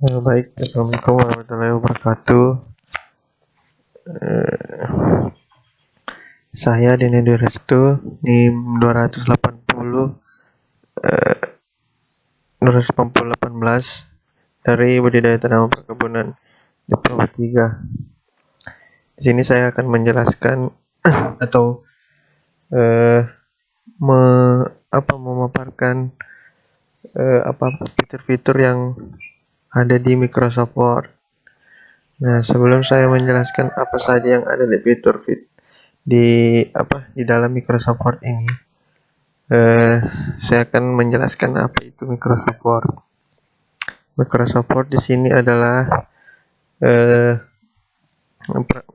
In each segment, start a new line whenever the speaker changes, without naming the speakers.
Baik, Assalamualaikum warahmatullahi wabarakatuh. Eh, saya Deni Restu, NIM 280 218 dari Budidaya Tanaman Perkebunan di Pulau 3. Di sini saya akan menjelaskan atau eh, me, memaparkan fitur-fitur yang ada di Microsoft Word. Nah, sebelum saya menjelaskan apa saja yang ada di fitur di dalam Microsoft Word ini, eh, saya akan menjelaskan apa itu Microsoft Word. Microsoft Word di sini adalah eh,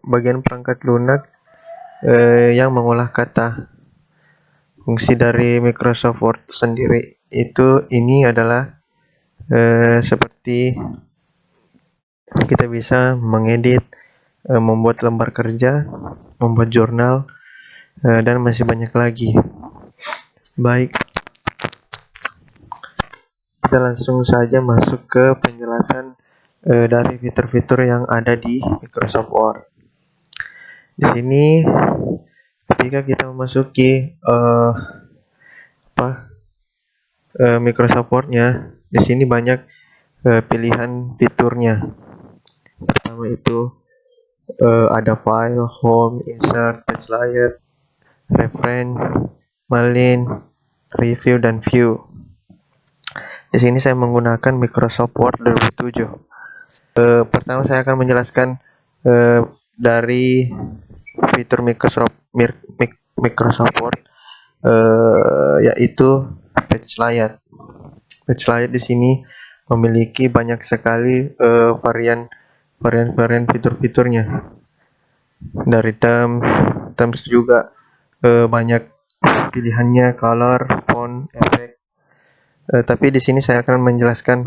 bagian perangkat lunak yang mengolah kata. Fungsi dari Microsoft Word sendiri ini adalah seperti kita bisa mengedit, membuat lembar kerja, membuat jurnal, dan masih banyak lagi. Baik, kita langsung saja masuk ke penjelasan dari fitur-fitur yang ada di Microsoft Word. Di sini, ketika kita memasuki Microsoft Word-nya, di sini banyak pilihan fiturnya. Pertama itu ada file, home, insert, page layout, reference, margin, review, dan view. Di sini saya menggunakan Microsoft Word 2007. Pertama saya akan menjelaskan dari fitur Microsoft Word, yaitu page layout. Page layout di sini memiliki banyak sekali varian fitur-fiturnya. Dari terms juga banyak pilihannya, color, font, efek. Tapi di sini saya akan menjelaskan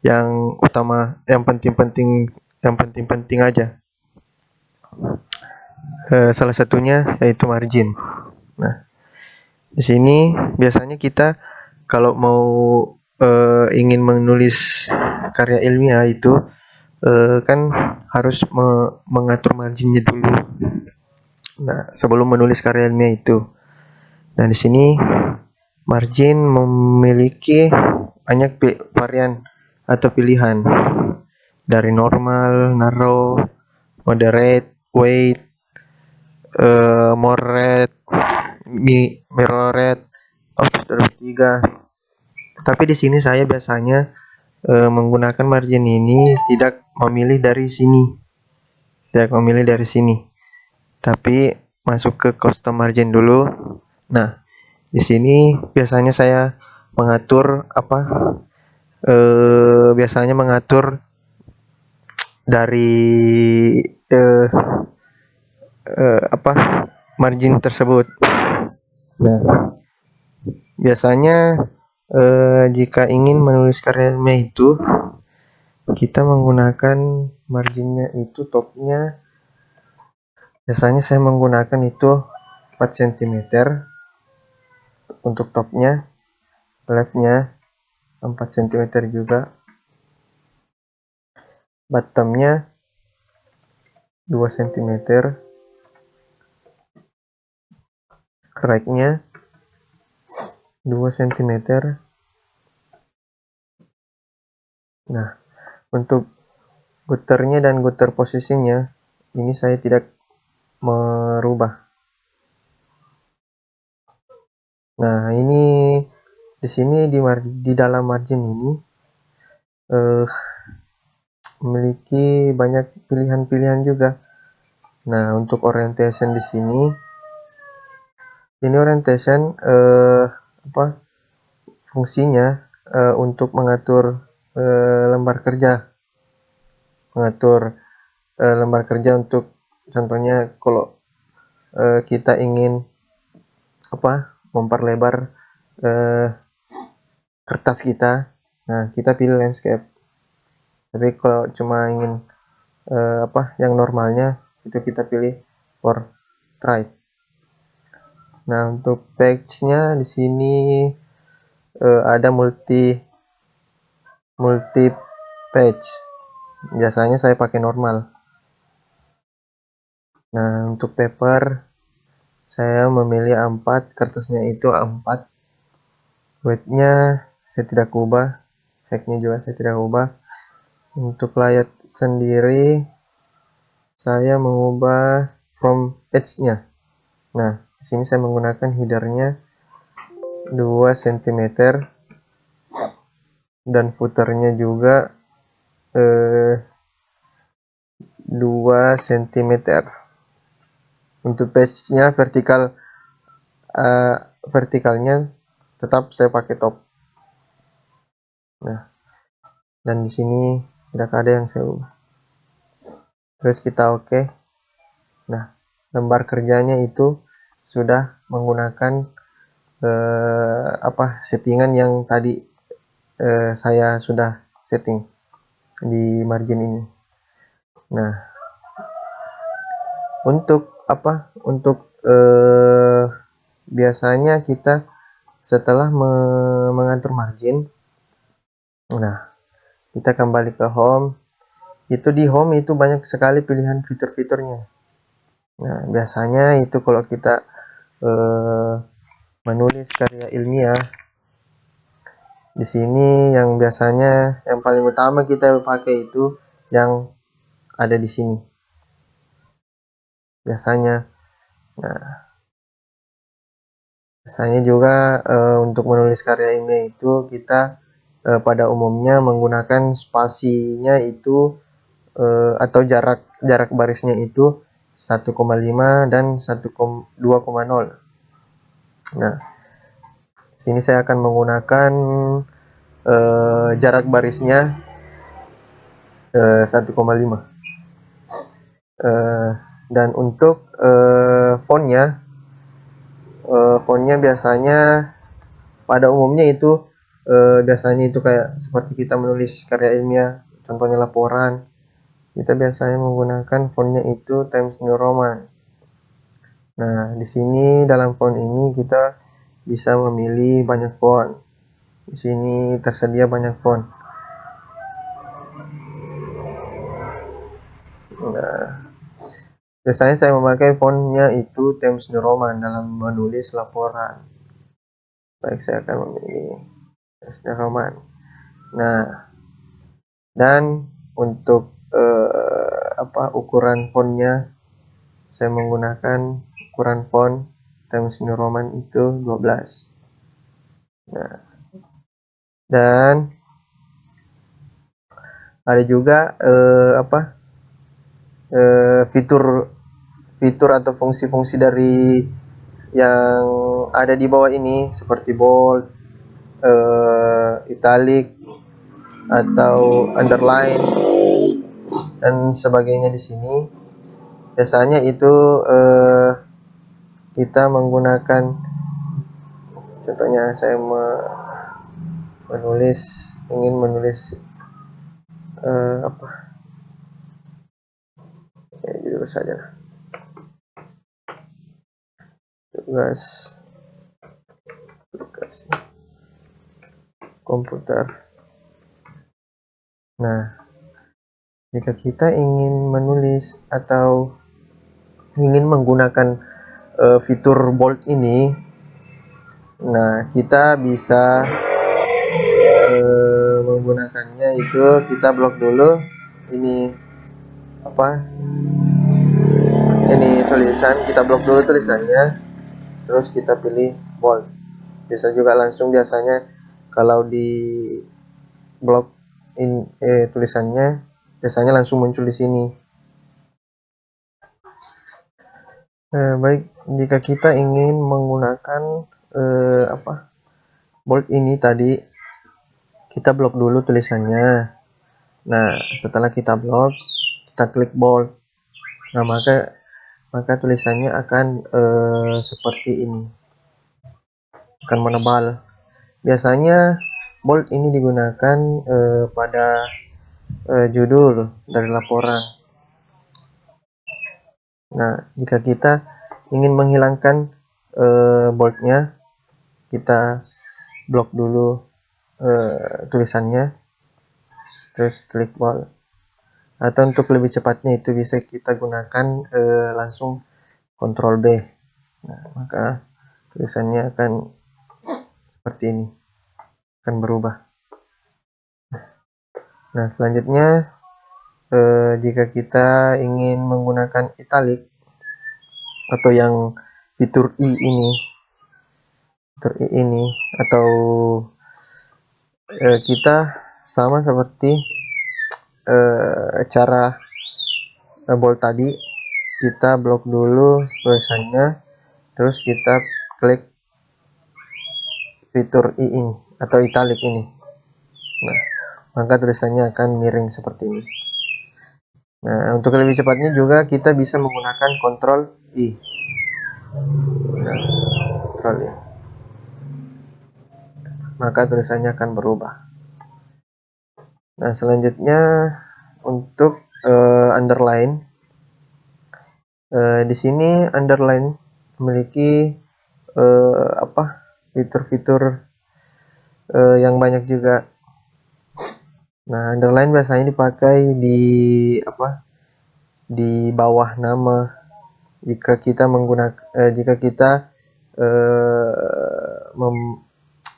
yang utama, yang penting-penting aja. Salah satunya yaitu margin. Nah, di sini biasanya kita kalau mau ingin menulis karya ilmiah itu kan harus mengatur marginnya dulu. Nah, sebelum menulis karya ilmiah itu. Nah, di sini margin memiliki banyak varian atau pilihan dari normal, narrow, moderate, weight, moderate, mirrored, offset 3. Tapi di sini saya biasanya menggunakan margin ini tidak memilih dari sini, tapi masuk ke custom margin dulu. Nah, di sini biasanya saya mengatur biasanya mengatur dari eh, margin tersebut. Nah, biasanya jika ingin menulis karya ilmiah itu kita menggunakan marginnya itu topnya. Biasanya saya menggunakan itu 4 cm untuk topnya, leftnya 4 cm juga, bottomnya 2 cm, rightnya 2 cm. Nah, untuk gutternya dan gutter posisinya ini saya tidak merubah. Nah, ini di sini di dalam margin ini memiliki banyak pilihan-pilihan juga. Nah, untuk orientation di sini, ini orientation fungsinya untuk mengatur lembar kerja, untuk contohnya kalau kita ingin memperlebar kertas kita, nah kita pilih landscape. Tapi kalau cuma ingin yang normalnya itu kita pilih portrait. Nah, untuk page-nya di sini ada multi multi page. Biasanya saya pakai normal. Nah, untuk paper saya memilih A4, kertasnya itu A4. Weight-nya saya tidak ubah, height-nya juga saya tidak ubah. Untuk layar sendiri saya mengubah from edge-nya. Nah, di sini saya menggunakan header-nya 2 cm dan footer-nya juga 2 cm. Untuk page-nya vertikalnya tetap saya pakai top. Nah, dan di sini tidak ada yang saya ubah. Terus kita oke. Nah, lembar kerjanya itu sudah menggunakan settingan yang tadi saya sudah setting di margin ini. Nah, untuk biasanya kita setelah mengatur margin, nah kita kembali ke home. Itu di home itu banyak sekali pilihan fitur-fiturnya. Nah, biasanya itu kalau kita menulis karya ilmiah, di sini yang biasanya yang paling utama kita pakai itu yang ada di sini. Biasanya. Nah, biasanya juga untuk menulis karya ilmiah itu kita pada umumnya menggunakan spasinya itu atau jarak barisnya itu 1,5 dan 2,0. Nah, sini saya akan menggunakan jarak barisnya 1,5. Dan untuk fontnya biasanya pada umumnya itu biasanya itu kayak seperti kita menulis karya ilmiah, contohnya laporan, kita biasanya menggunakan fontnya itu Times New Roman. Nah, di sini dalam font ini kita bisa memilih banyak font. Di sini tersedia banyak font. Nah, biasanya saya memakai fontnya itu Times New Roman dalam menulis laporan. Baik, saya akan memilih Times New Roman. Nah, dan untuk ukuran fontnya saya menggunakan ukuran font Times New Roman itu 12. Nah, dan ada juga fitur atau fungsi-fungsi dari yang ada di bawah ini seperti bold, italic atau underline dan sebagainya. Di sini biasanya itu kita menggunakan, contohnya saya ingin menulis judul saja, tugas komputer. Nah, jika kita ingin menulis atau ingin menggunakan fitur bold ini, nah kita bisa menggunakannya itu kita blok dulu ini tulisan, kita blok dulu tulisannya, terus kita pilih bold. Bisa juga langsung, biasanya kalau di blok tulisannya biasanya langsung muncul di sini. Baik, jika kita ingin menggunakan bold ini tadi, kita blok dulu tulisannya. Nah, setelah kita blok, kita klik bold. Nah, maka tulisannya akan seperti ini, akan menebal. Biasanya bold ini digunakan pada judul dari laporan. Nah, jika kita ingin menghilangkan boldnya, kita blok dulu tulisannya. terus klik bold. Atau untuk lebih cepatnya itu bisa kita gunakan langsung Ctrl B. Nah, maka tulisannya akan seperti ini, akan berubah. Nah, selanjutnya jika kita ingin menggunakan italic atau yang fitur ini atau kita sama seperti cara bold tadi, kita blok dulu tulisannya, terus kita klik fitur I ini atau italic ini. Nah, maka tulisannya akan miring seperti ini. Nah, untuk lebih cepatnya juga kita bisa menggunakan Ctrl I. Nah, Ctrl I. Maka tulisannya akan berubah. Nah, selanjutnya untuk underline. Di sini underline memiliki fitur-fitur yang banyak juga. Nah, underline biasanya dipakai di bawah nama jika kita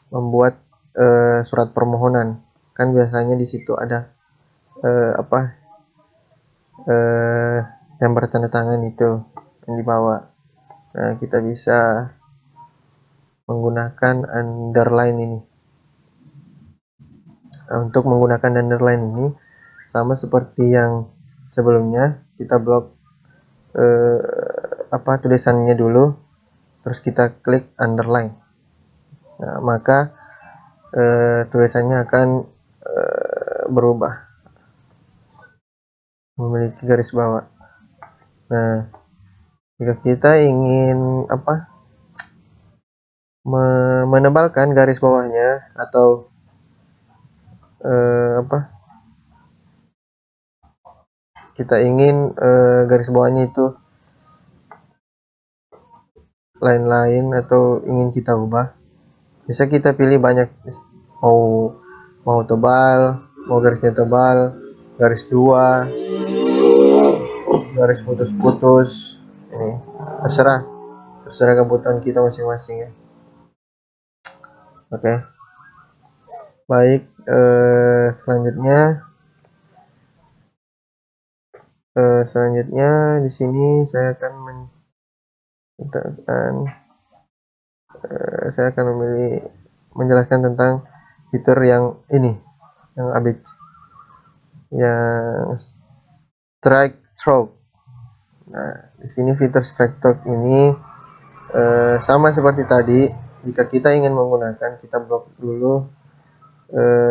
membuat surat permohonan, kan biasanya di situ ada yang bertanda tangan itu yang dibawa. Nah, kita bisa menggunakan underline ini. Nah, untuk menggunakan underline ini sama seperti yang sebelumnya, kita blok tulisannya dulu, terus kita klik underline. Nah, maka tulisannya akan berubah, memiliki garis bawah. Nah, jika kita ingin menebalkan garis bawahnya atau kita ingin garis bawahnya itu lain-lain atau ingin kita ubah, bisa kita pilih banyak, mau tebal, mau garisnya tebal, garis dua, garis putus-putus, ini terserah kebutuhan kita masing-masing ya. Oke. Baik, selanjutnya di sini saya akan menjelaskan tentang fitur yang ini, yang strike through. Nah, di sini fitur strike through ini sama seperti tadi. Jika kita ingin menggunakan, kita blok dulu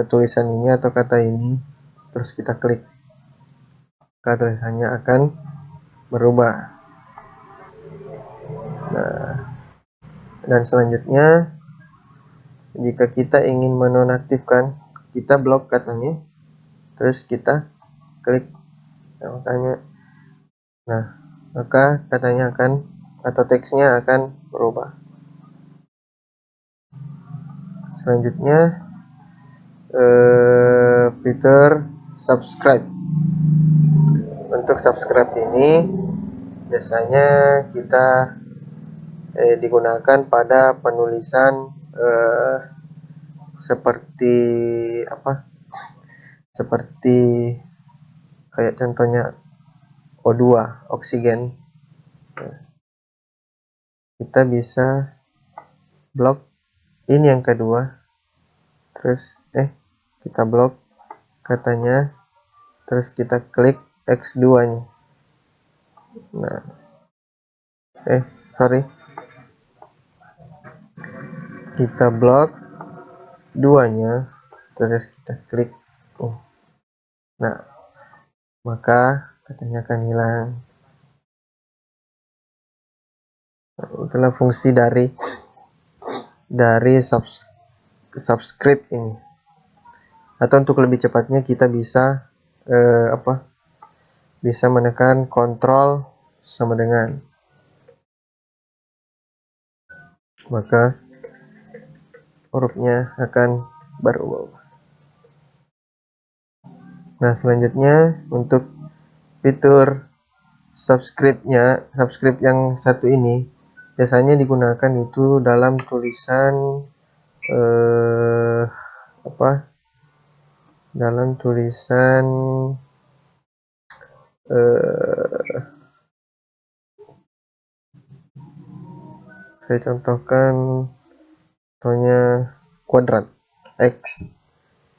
tulisan ini atau kata ini, terus kita klik, maka tulisannya akan berubah. Nah, dan selanjutnya jika kita ingin menonaktifkan, kita blok katanya, terus kita klik. Maka katanya akan, atau teksnya akan berubah. Selanjutnya fitur subscribe. Untuk subscribe ini biasanya kita digunakan pada penulisan seperti kayak contohnya O2, oksigen. Kita bisa blok ini yang kedua, terus kita blok katanya, terus kita klik X2 nya. Nah, kita blok duanya, terus kita klik. Nah, maka katanya akan hilang. Itulah fungsi dari subscribe ini. Atau untuk lebih cepatnya kita bisa bisa menekan Ctrl sama dengan, maka hurufnya akan berubah. Nah, selanjutnya untuk fitur subscribe yang satu ini biasanya digunakan itu dalam tulisan dalam tulisan saya contohkan contohnya kuadrat, x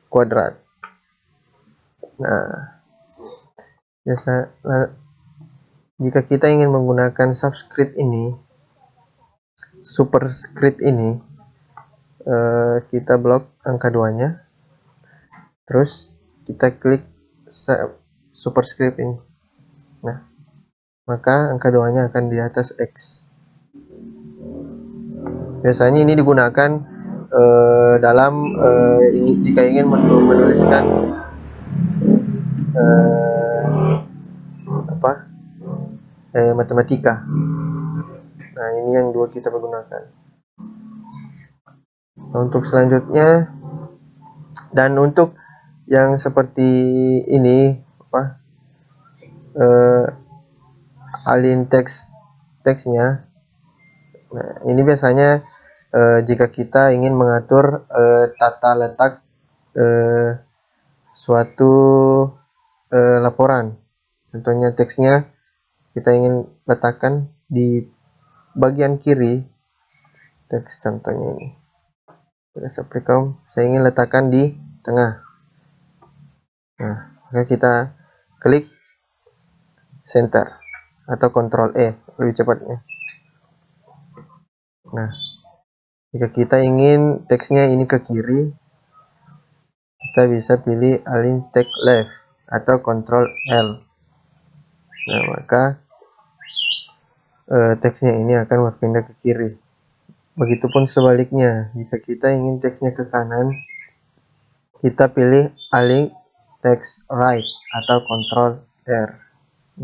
kuadrat. Nah, jika kita ingin menggunakan superscript ini, kita blok angka 2-nya, terus kita klik superscript ini. Nah, maka angka 2-nya akan di atas X. Biasanya ini digunakan dalam jika ingin menuliskan matematika. Nah, ini yang dua kita pergunakan. Nah, untuk selanjutnya, dan untuk yang seperti ini alin teksnya. Nah, ini biasanya jika kita ingin mengatur tata letak suatu laporan. Contohnya teksnya kita ingin letakkan di bagian kiri, teks contohnya ini. Saya ingin letakkan di tengah. Nah, maka kita klik center atau Ctrl E lebih cepatnya. Nah, jika kita ingin teksnya ini ke kiri, kita bisa pilih align text left atau Ctrl L. Nah, maka teksnya ini akan berpindah ke kiri. Begitupun sebaliknya, jika kita ingin teksnya ke kanan, kita pilih align text right atau Ctrl R.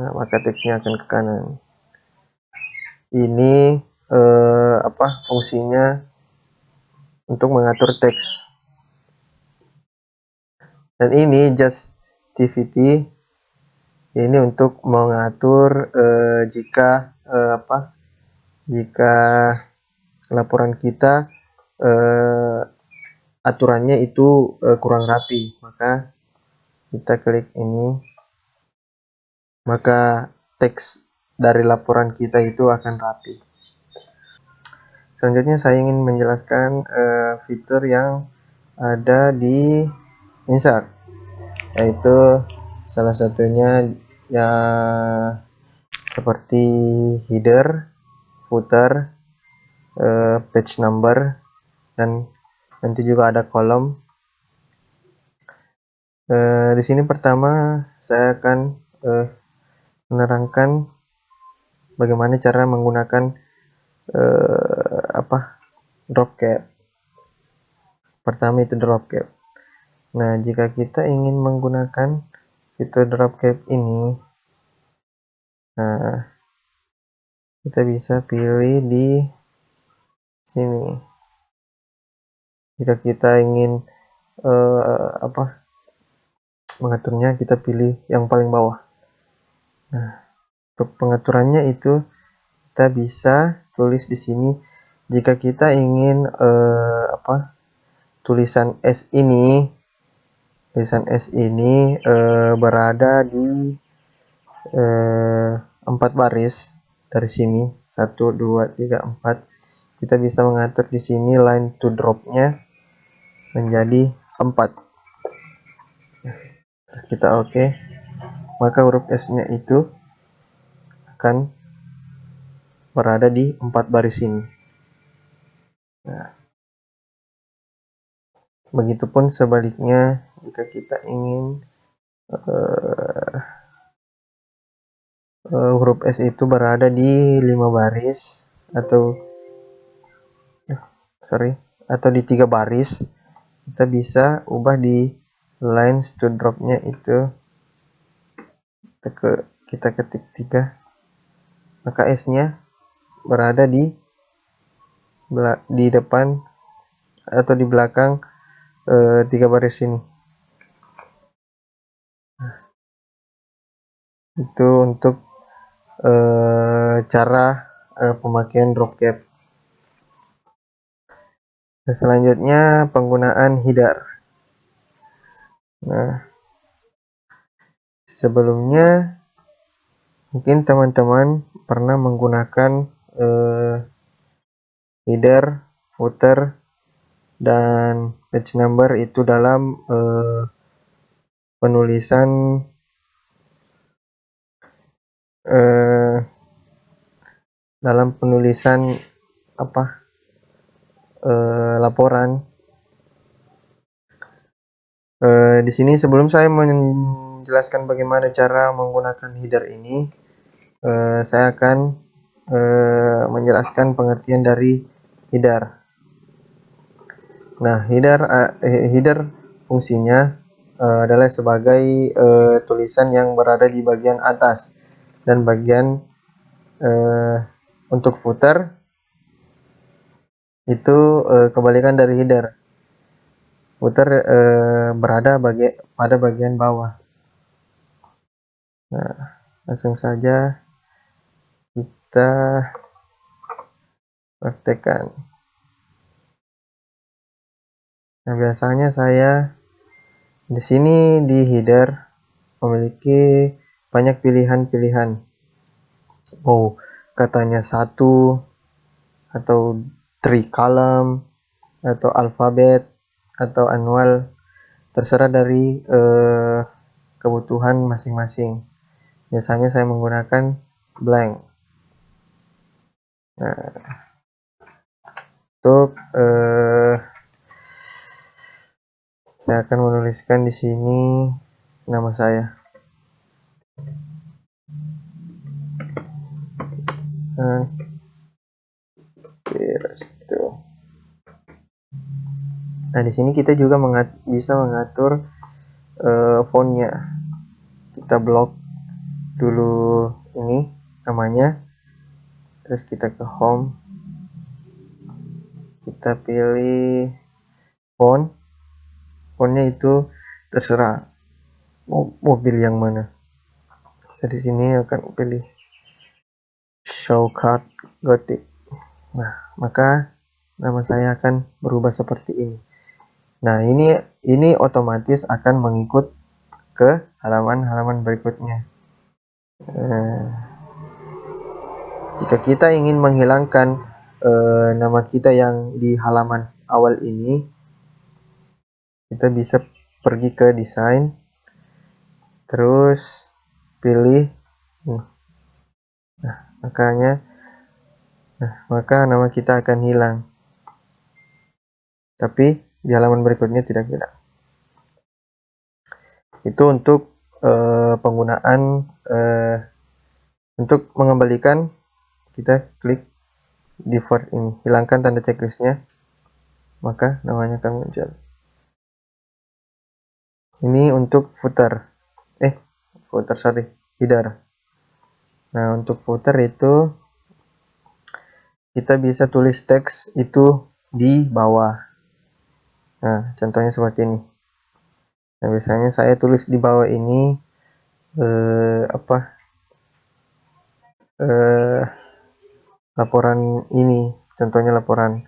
Nah, maka teksnya akan ke kanan. Ini fungsinya untuk mengatur teks. Dan ini justivity, ini untuk mengatur jika laporan kita aturannya itu kurang rapi, maka kita klik ini, maka teks dari laporan kita itu akan rapi. Selanjutnya saya ingin menjelaskan fitur yang ada di insert, yaitu salah satunya ya seperti header, footer, page number, dan nanti juga ada kolom. Di sini pertama saya akan menerangkan bagaimana cara menggunakan drop cap. Pertama itu drop cap. Nah, jika kita ingin menggunakan fitur drop cap ini, nah, kita bisa pilih di sini. Jika kita ingin mengaturnya, kita pilih yang paling bawah. Nah, untuk pengaturannya itu kita bisa tulis di sini. Jika kita ingin tulisan S ini berada di 4 baris dari sini, 1 2 3 4, kita bisa mengatur di sini line to drop-nya menjadi 4. Terus kita oke, maka huruf S-nya itu akan berada di 4 baris ini. Nah, begitupun sebaliknya, jika kita ingin huruf S itu berada di 5 baris atau di 3 baris, kita bisa ubah di lines to drop-nya itu kita ketik 3, maka S-nya berada di depan atau di belakang 3 baris ini. Itu untuk cara pemakaian drop cap. Dan selanjutnya penggunaan header. Nah, sebelumnya mungkin teman-teman pernah menggunakan header, footer, dan page number itu dalam penulisan apa laporan. Di sini sebelum saya menjelaskan bagaimana cara menggunakan header ini, saya akan menjelaskan pengertian dari header. Nah, header fungsinya adalah sebagai tulisan yang berada di bagian atas, dan bagian untuk footer itu kebalikan dari header. Footer berada pada bagian bawah. Nah, langsung saja kita praktekkan. Nah, biasanya saya di sini di header memiliki banyak pilihan-pilihan. Katanya satu atau three column atau alfabet atau annual, terserah dari kebutuhan masing-masing. Biasanya saya menggunakan blank. Nah, untuk saya akan menuliskan di sini nama saya. Nah, di sini kita juga bisa mengatur fontnya. Kita blok dulu ini namanya, terus kita ke home, kita pilih fontnya itu terserah mau pilih yang mana. Saya di sini akan pilih Showcard Gothic. Nah, maka nama saya akan berubah seperti ini. Nah, ini otomatis akan mengikut ke halaman-halaman berikutnya. Jika kita ingin menghilangkan nama kita yang di halaman awal ini, kita bisa pergi ke desain, terus pilih maka nama kita akan hilang, tapi di halaman berikutnya tidak hilang. Itu untuk penggunaan untuk mengembalikan, kita klik default ini, hilangkan tanda checklistnya, maka namanya akan muncul. Ini untuk header. Nah, untuk footer itu kita bisa tulis teks itu di bawah. Nah, contohnya seperti ini. Nah, biasanya saya tulis di bawah ini laporan ini, contohnya laporan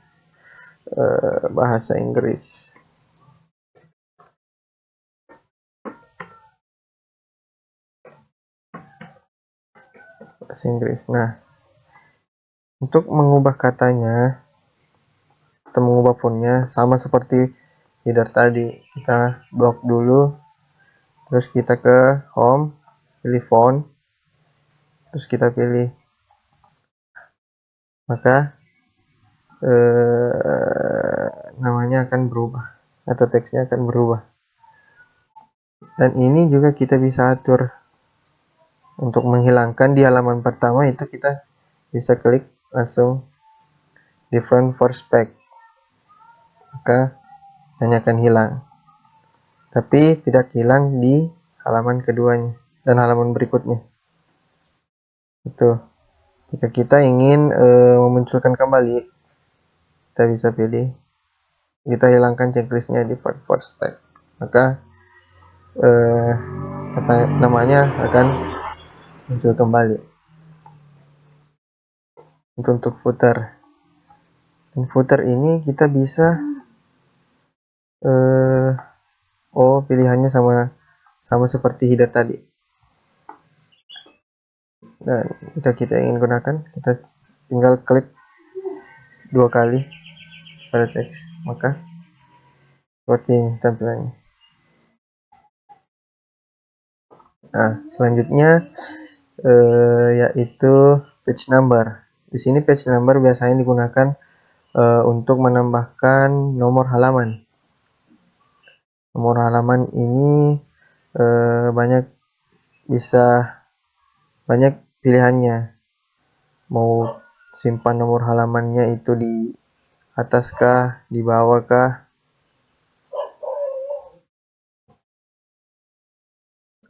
bahasa Inggris. Nah, untuk mengubah katanya atau mengubah fontnya sama seperti header tadi, kita blok dulu, terus kita ke home, pilih font, terus kita pilih, maka namanya akan berubah atau teksnya akan berubah. Dan ini juga kita bisa atur untuk menghilangkan. Di halaman pertama itu kita bisa klik langsung different perspective, maka hanya akan hilang, tapi tidak hilang di halaman keduanya dan halaman berikutnya. Itu jika kita ingin memunculkan kembali, kita bisa pilih, kita hilangkan checklistnya di first step, maka namanya akan muncul kembali. Untuk footer. Dan footer ini kita bisa pilihannya sama seperti header tadi. Dan jika kita ingin gunakan, kita tinggal klik 2 kali pada teks, maka seperti ini tampilannya. Nah, selanjutnya yaitu page number. Di sini page number biasanya digunakan untuk menambahkan nomor halaman. Nomor halaman ini banyak pilihannya. Mau simpan nomor halamannya itu di atas kah, di bawah kah,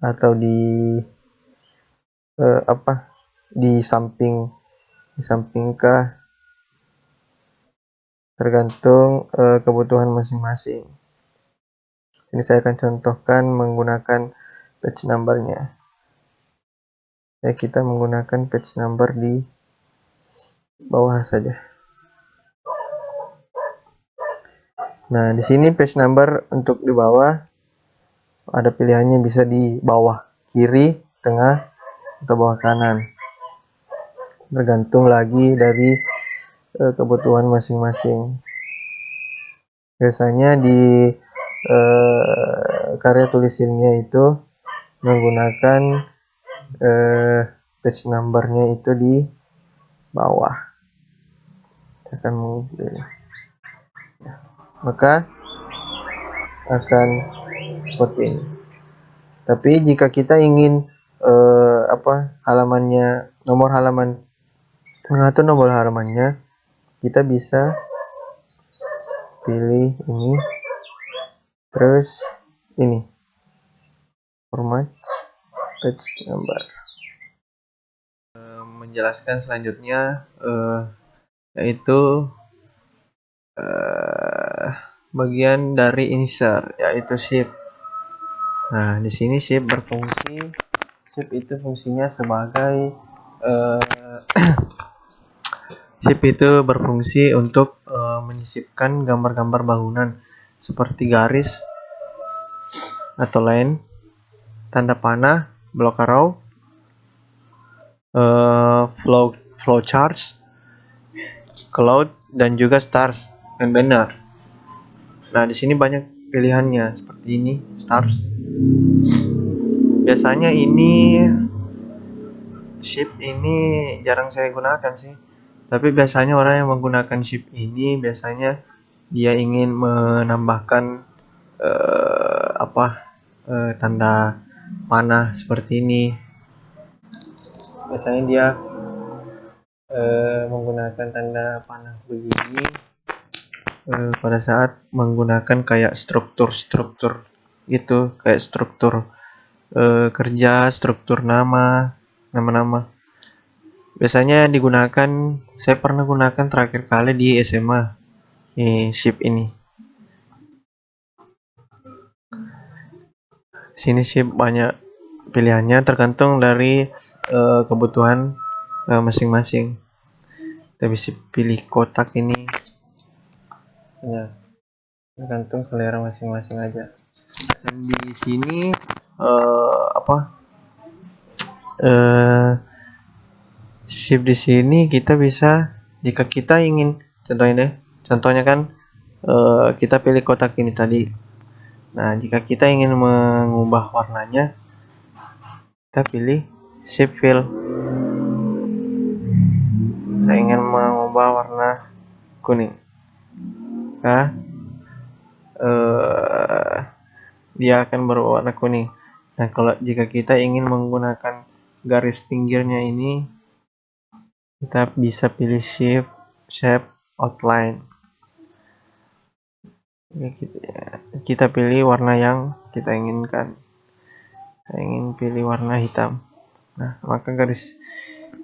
atau di di samping kah, tergantung kebutuhan masing-masing. Ini saya akan contohkan menggunakan page number-nya. Kita menggunakan page number di bawah saja. Nah, di sini page number untuk di bawah ada pilihannya, bisa di bawah kiri, tengah, atau bawah kanan. Tergantung lagi dari kebutuhan masing-masing. Biasanya di karya tulis ilmiah itu menggunakan page number-nya itu di bawah. Akan maka akan seperti ini. Tapi jika kita ingin mengatur nomor halamannya, kita bisa pilih ini, terus ini format page number. Menjelaskan selanjutnya yaitu bagian dari insert, yaitu shift. Nah, di sini shift itu fungsinya sebagai shift itu berfungsi untuk menyisipkan gambar-gambar bangunan seperti garis atau line, tanda panah, blok arrow, flow charts, cloud, dan juga stars dan banner. Nah, di sini banyak pilihannya seperti ini, stars. Biasanya ini shift ini jarang saya gunakan sih. Tapi biasanya orang yang menggunakan shift ini biasanya dia ingin menambahkan tanda panah seperti ini. Biasanya dia menggunakan tanda panah begini pada saat menggunakan kayak struktur gitu, kayak struktur kerja, struktur nama. Biasanya digunakan, saya pernah gunakan terakhir kali di SMA shift ini. Sini shift banyak pilihannya, tergantung dari kebutuhan masing-masing. Kita bisa pilih kotak ini, ya, tergantung selera masing-masing aja. Dan di sini shift di sini kita bisa, jika kita ingin contohnya kan kita pilih kotak ini tadi. Nah, jika kita ingin mengubah warnanya, kita pilih shift fill. Saya ingin mengubah warna kuning, dia akan berwarna kuning. Nah, kalau jika kita ingin menggunakan garis pinggirnya ini, kita bisa pilih shift shape outline. Kita pilih warna yang kita inginkan. Saya ingin pilih warna hitam. Nah, maka garis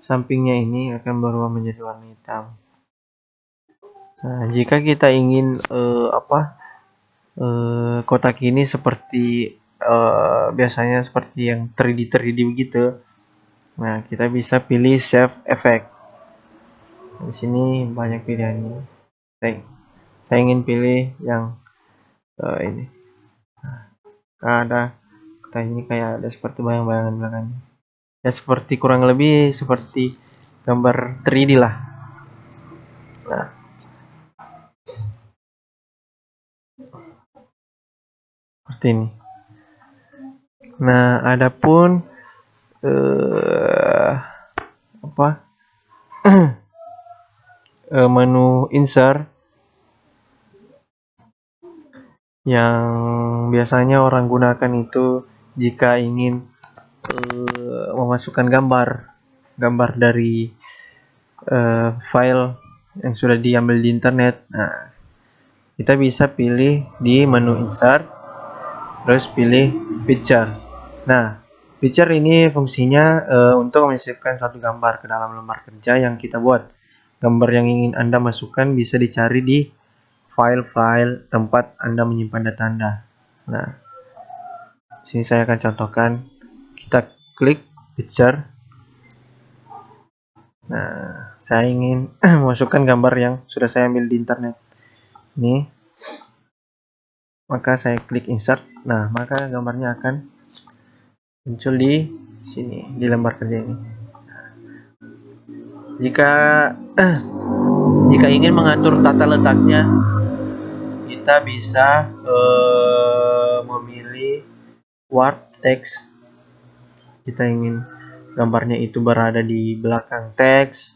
sampingnya ini akan berubah menjadi warna hitam. Nah, jika kita ingin kotak ini seperti biasanya seperti yang 3D begitu, Nah, kita bisa pilih save effect. Di sini banyak pilihannya. Saya ingin pilih yang ini. Ada ini kayak ada seperti bayang-bayangan belakangnya. Ya seperti kurang lebih seperti gambar 3D lah. Nah, seperti ini. Nah, adapun apa menu insert yang biasanya orang gunakan itu jika ingin memasukkan gambar dari file yang sudah diambil di internet. Nah, kita bisa pilih di menu insert, terus pilih picture. Nah, picture ini fungsinya untuk memasukkan suatu gambar ke dalam lembar kerja yang kita buat. Gambar yang ingin Anda masukkan bisa dicari di file-file tempat Anda menyimpan data Anda. Nah, sini saya akan contohkan. Kita klik picture. Nah, saya ingin masukkan gambar yang sudah saya ambil di internet. Ini. Maka saya klik insert. Nah, maka gambarnya akan muncul di sini, di lembar kerja ini. Jika ingin mengatur tata letaknya, kita bisa memilih warp text. Kita ingin gambarnya itu berada di belakang teks,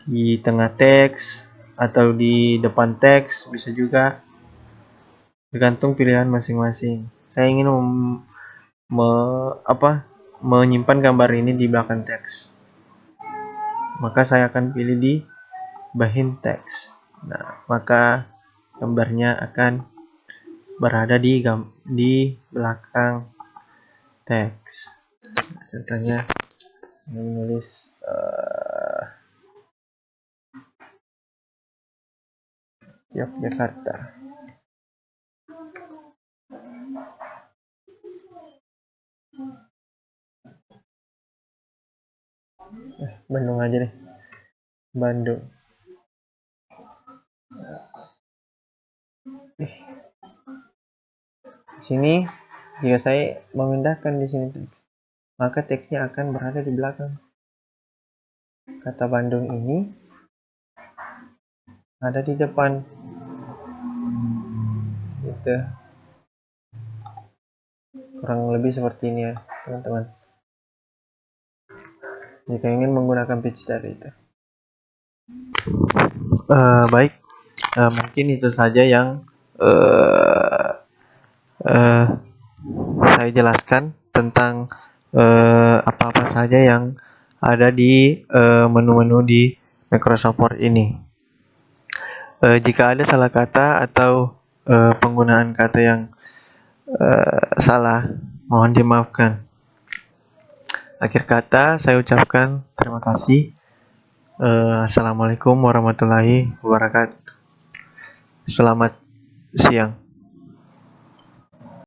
di tengah teks, atau di depan teks, bisa juga, tergantung pilihan masing-masing. Saya ingin menyimpan gambar ini di belakang teks, maka saya akan pilih di behind text. Nah, maka gambarnya akan berada di belakang teks. Contohnya menulis Yogyakarta. Bandung aja deh. Bandung. Di sini jika saya memindahkan di sini teks, maka teksnya akan berada di belakang. Kata Bandung ini ada di depan. Gitu. Kurang lebih seperti ini ya, teman-teman. Jika ingin menggunakan picture itu. Baik, mungkin itu saja yang saya jelaskan tentang apa-apa saja yang ada di menu-menu di Microsoft Word ini. Jika ada salah kata atau penggunaan kata yang salah, mohon dimaafkan. Akhir kata saya ucapkan terima kasih. Assalamualaikum warahmatullahi wabarakatuh. Selamat siang.